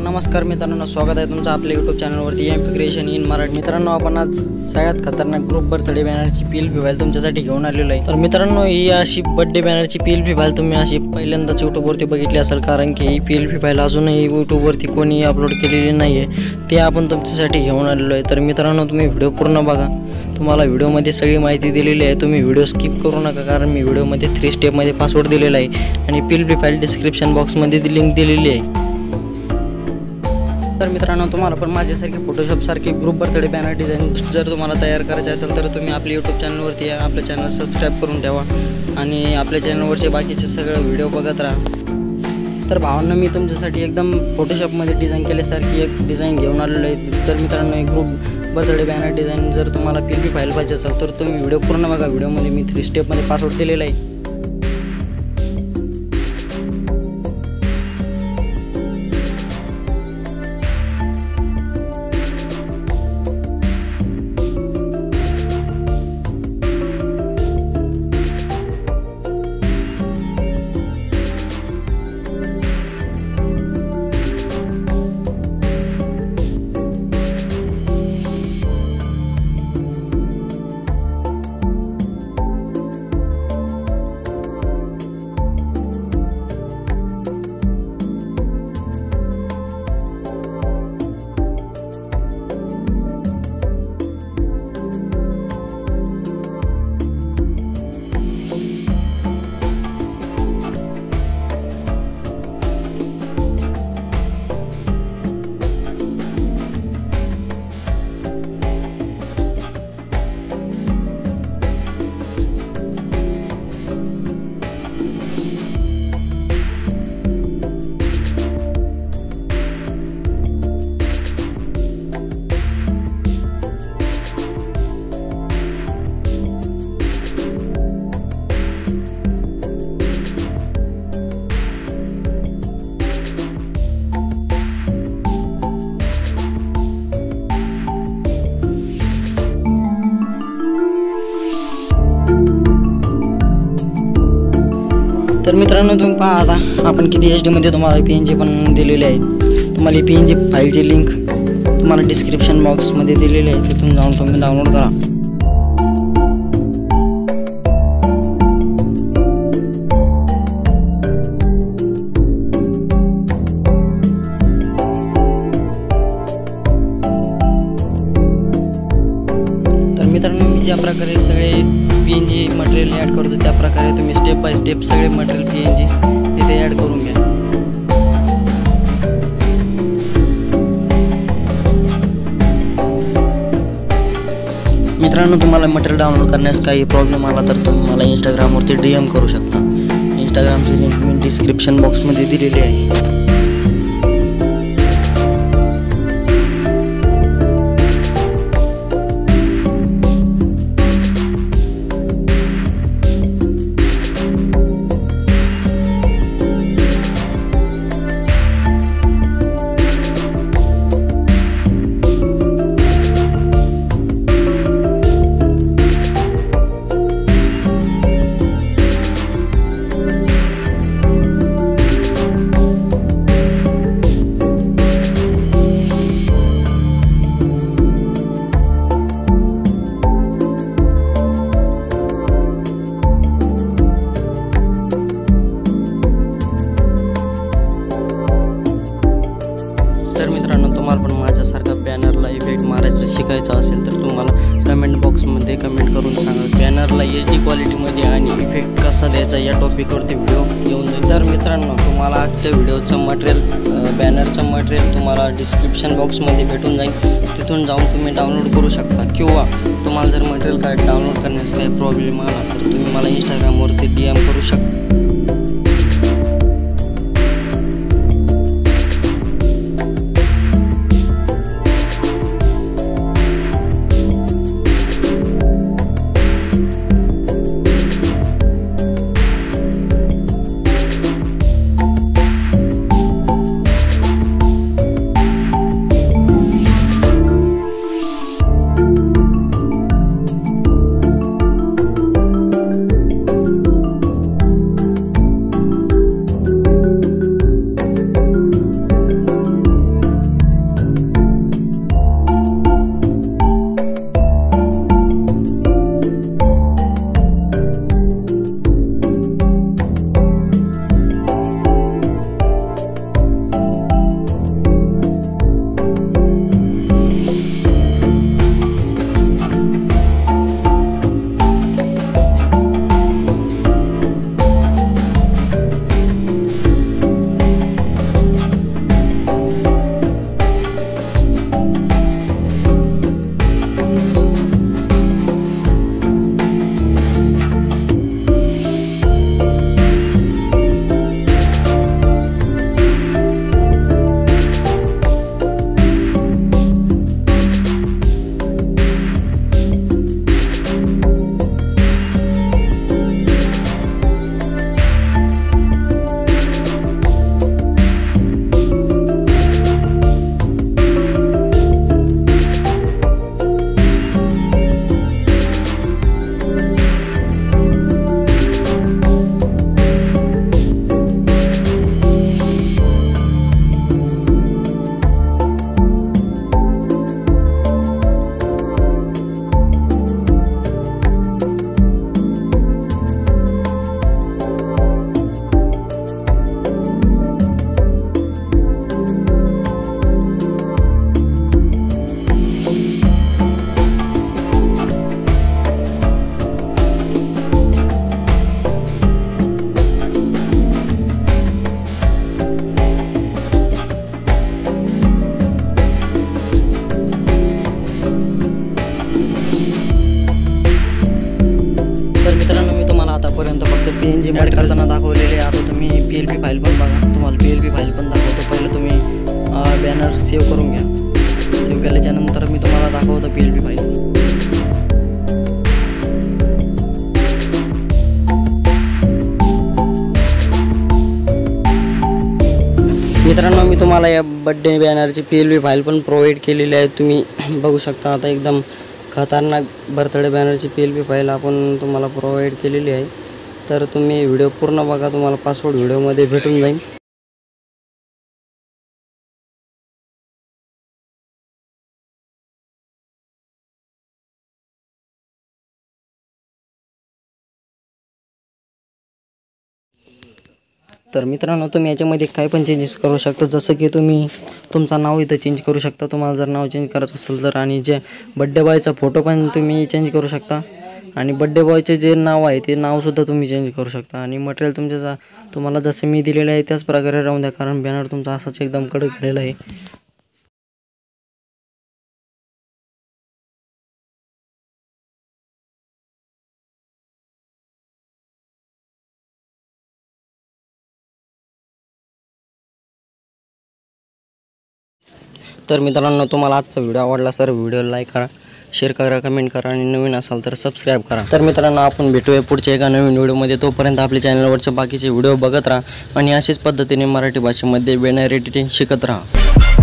नमस्कार मित्रांनो, स्वागत आहे तुमचं आपल्या यूट्यूब चॅनलवरती एम क्रिएशन इन मराठी। मित्रांनो, आपण आज सगळ्यात खतरनाक ग्रुप बर्थडे बॅनरची PLP फाईल तुमच्यासाठी घेऊन आलेलो आहे। तर मित्रांनो, ही अशी बर्थडे बॅनरची PLP फाईल तुम्ही अशी पहिल्यांदाच यूट्यूबवरती बघितली असेल, कारण की ही PLP फाईल अजूनही यूट्यूबवरती कोणी अपलोड केलेली नाही आहे। ते आपण तुमच्यासाठी घेऊन आलेलो आहे। तर मित्रांनो, तुम्ही व्हिडिओ पूर्ण बघा, तुम्हाला व्हिडिओमध्ये सगळी माहिती दिलेली आहे। तुम्ही व्हिडिओ स्किप करू नका, कारण मी व्हिडिओमध्ये 3 स्टेपमध्ये पासवर्ड दिलेला आहे आणि PLP फाईल डिस्क्रिप्शन बॉक्समध्ये लिंक दिलेली आहे। तर मित्रांनो, तुम्हाला पण माझ्यासारखे फोटोशॉप सारखे ग्रुप बर्थडे बॅनर डिझाईन जर तुम्हाला तयार करायचे असेल तर तुम्ही आपल्या यूट्यूब चॅनलवरती या, आपल्या चॅनल सबस्क्राईब करून ठेवा आणि आपल्या चॅनलवरचे बाकीचे सगळे व्हिडिओ बघत राहा। तर भावांना, मी तुमच्यासाठी एकदम फोटोशॉपमध्ये डिझाईन केल्यासारखी एक डिझाईन घेऊन आलेलो आहे। तर मित्रांनो, एक ग्रुप बर्थडे बॅनर डिझाईन जर तुम्हाला PLP फाईल पाहिजे असेल तर तुम्ही व्हिडिओ पूर्ण बघा। व्हिडिओमध्ये मी 3 स्टेपमध्ये पासवर्ड दिलेला आहे। तर मित्रांनो, तुम्ही पहा आता आपण किती HD मध्ये तुम्हाला PNG पण दिलेले आहेत। तुम्हाला PNG फाईलची लिंक तुम्हाला डिस्क्रिप्शन बॉक्समध्ये दिलेली आहे, तिथून जाऊन तुम्ही डाउनलोड करा। तर मित्रांनो, मी ज्या प्रकारे सगळे PNG मटेरियल ॲड करतो त्या प्रकारे तुम्ही स्टेप बाय स्टेप सगळे मटेरियल PNG इथे ॲड करून घ्या। मित्रांनो, तुम्हाला मटेरियल डाउनलोड करण्यास काही प्रॉब्लेम आला तर तुम्ही मला इंस्टाग्रामवरती DM करू शकता। इंस्टाग्रामची लिंक मी डिस्क्रिप्शन बॉक्समध्ये दिलेली आहे। तर मित्रांनो, तुम्हाला पण माझ्यासारखा बॅनरला इफेक्ट मारायचं शिकायचं असेल तर तुम्हाला कमेंट बॉक्समध्ये कमेंट करून सांगा। बॅनरला HD क्वालिटीमध्ये आणि इफेक्ट कसा द्यायचा या टॉपिकवरती व्हिडिओ घेऊन जाईल। तर मित्रांनो, तुम्हाला आजच्या व्हिडिओचं मटेरियल बॅनरचं मटेरियल तुम्हाला डिस्क्रिप्शन बॉक्समध्ये भेटून जाईल, तिथून जाऊन तुम्ही डाउनलोड करू शकता। किंवा तुम्हाला जर मटेरियल काय डाउनलोड करण्यास काही प्रॉब्लेम आला तर तुम्ही मला इंस्टाग्रामवरती DM करू शकता। आतापर्यंत फक्त PNG मध्ये करताना दाखवलेले. आता तुम्ही PLP फाईल पण बघा. तुम्हाला PLP फाईल पण दाखवतो. पहिलं तुम्ही बॅनर सेव्ह करून घ्या. सेव्ह केल्याच्या नंतर मी तुम्हाला दाखवतो PLP फाईल. मित्रांनो, मी तुम्हाला या बड्डे बॅनरची PLP फाईल पण प्रोव्हाइड केलेली आहे. तुम्ही बघू शकता. आता एकदम खतरनाक बर्थडे बॅनरची PLP फाईल आपण तुम्हाला प्रोव्हाइड केलेली आहे. तर तुम्ही व्हिडिओ पूर्ण बघा. तुम्हाला पासवर्ड व्हिडिओमध्ये भेटून जाईल. तर मित्रांनो, तुम्ही याच्यामध्ये काय पण चेंजेस करू शकता. जसं की तुम्ही तुमचं नाव इथं चेंज करू शकता. तुम्हाला जर नाव चेंज करायचं असेल तर, आणि जे बड्डे बॉयचा फोटो पण तुम्ही चेंज करू शकता. आणि बड्डे बॉयचे जे नाव आहे ते नावसुद्धा तुम्ही चेंज करू शकता. आणि मटेरियल तुमच्या तुम्हाला जसं मी दिलेलं आहे त्याच प्रकारे राहून द्या, कारण बॅनर तुमचा असाच एकदम कडक झालेला आहे. तर मित्रांनो, तुम्हाला आजचा व्हिडिओ आवडला तर व्हिडिओला लाईक करा, शेअर करा, कमेंट करा आणि नवीन असाल तर सबस्क्राईब करा. तर मित्रांनो, आपण भेटूया पुढच्या एका नवीन व्हिडिओमध्ये. तोपर्यंत आपल्या चॅनलवरचे बाकीचे व्हिडिओ बघत राहा आणि अशाच पद्धतीने मराठी भाषेमध्ये बॅनर एडिटिंग शिकत राहा.